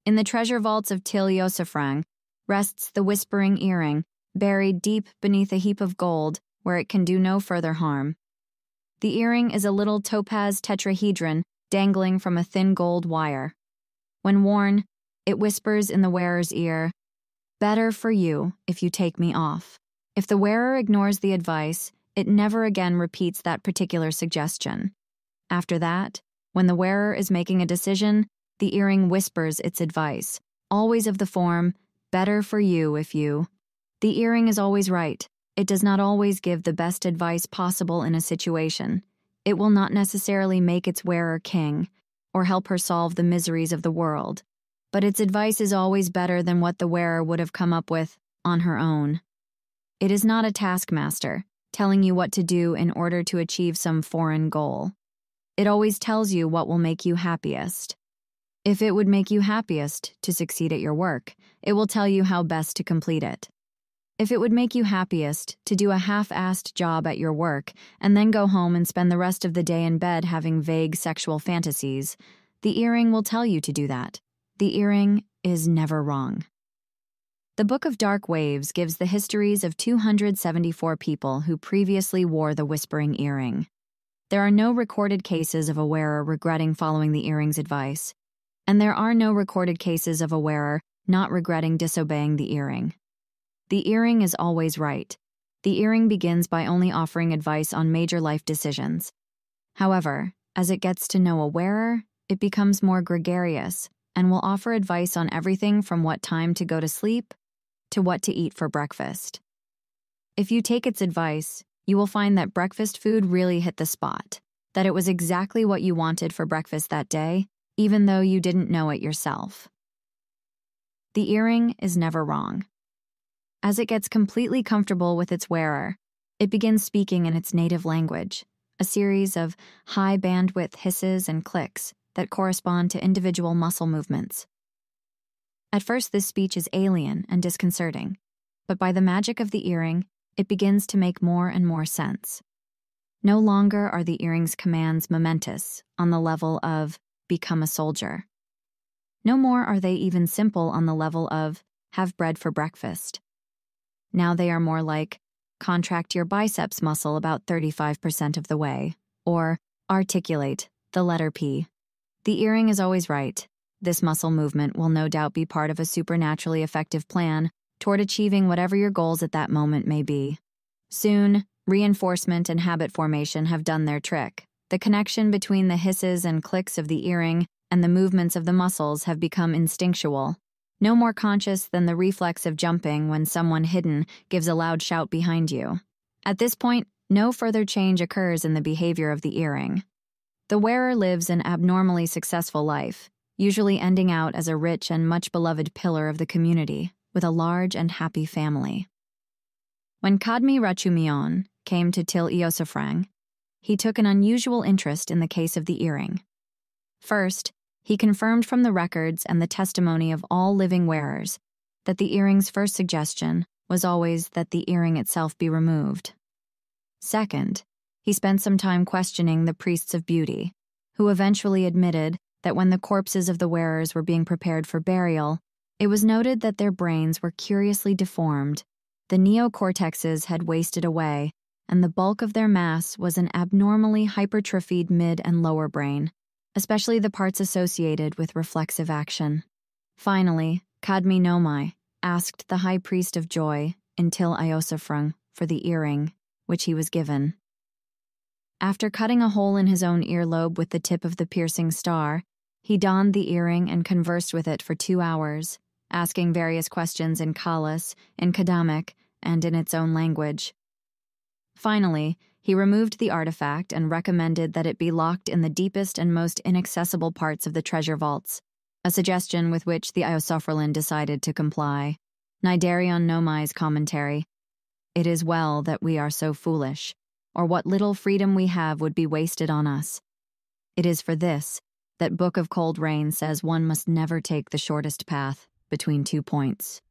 In the treasure vaults of Til Yosefrang rests the whispering earring, buried deep beneath a heap of gold where it can do no further harm. The earring is a little topaz tetrahedron dangling from a thin gold wire. When worn, it whispers in the wearer's ear, "Better for you if you take me off." If the wearer ignores the advice, it never again repeats that particular suggestion. After that, when the wearer is making a decision, the earring whispers its advice, always of the form, "Better for you if you." The earring is always right. It does not always give the best advice possible in a situation. It will not necessarily make its wearer king or help her solve the miseries of the world, but its advice is always better than what the wearer would have come up with on her own. It is not a taskmaster telling you what to do in order to achieve some foreign goal. It always tells you what will make you happiest. If it would make you happiest to succeed at your work, it will tell you how best to complete it. If it would make you happiest to do a half-assed job at your work and then go home and spend the rest of the day in bed having vague sexual fantasies, the earring will tell you to do that. The earring is never wrong. The Book of Dark Waves gives the histories of 274 people who previously wore the whispering earring. There are no recorded cases of a wearer regretting following the earring's advice, and there are no recorded cases of a wearer not regretting disobeying the earring. The earring is always right. The earring begins by only offering advice on major life decisions. However, as it gets to know a wearer, it becomes more gregarious and will offer advice on everything from what time to go to sleep to what to eat for breakfast. If you take its advice, you will find that breakfast food really hit the spot, that it was exactly what you wanted for breakfast that day, even though you didn't know it yourself. The earring is never wrong. As it gets completely comfortable with its wearer, it begins speaking in its native language, a series of high-bandwidth hisses and clicks that correspond to individual muscle movements. At first, this speech is alien and disconcerting, but by the magic of the earring, it begins to make more and more sense. No longer are the earring's commands momentous on the level of "become a soldier." No more are they even simple on the level of "have bread for breakfast." Now they are more like, "contract your biceps muscle about 35% of the way," or "articulate the letter P." The earring is always right. This muscle movement will no doubt be part of a supernaturally effective plan toward achieving whatever your goals at that moment may be. Soon, reinforcement and habit formation have done their trick. The connection between the hisses and clicks of the earring and the movements of the muscles have become instinctual, no more conscious than the reflex of jumping when someone hidden gives a loud shout behind you. At this point, no further change occurs in the behavior of the earring. The wearer lives an abnormally successful life, usually ending out as a rich and much-beloved pillar of the community, with a large and happy family. When Kadmi Rachumion came to Til Yosefrang, he took an unusual interest in the case of the earring. First, he confirmed from the records and the testimony of all living wearers that the earring's first suggestion was always that the earring itself be removed. Second, he spent some time questioning the priests of beauty, who eventually admitted that when the corpses of the wearers were being prepared for burial, it was noted that their brains were curiously deformed. The neocortexes had wasted away, and the bulk of their mass was an abnormally hypertrophied mid and lower brain, especially the parts associated with reflexive action. Finally, Kadmi Nomai asked the high priest of joy in Til Yosefrang for the earring, which he was given. After cutting a hole in his own earlobe with the tip of the piercing star, he donned the earring and conversed with it for 2 hours, asking various questions in Kalas, in Kadamic, and in its own language. Finally, he removed the artifact and recommended that it be locked in the deepest and most inaccessible parts of the treasure vaults, a suggestion with which the Iosopherlin decided to comply. Nidarion Nomai's commentary: "It is well that we are so foolish, or what little freedom we have would be wasted on us. It is for this that Book of Cold Rain says one must never take the shortest path between 2 points."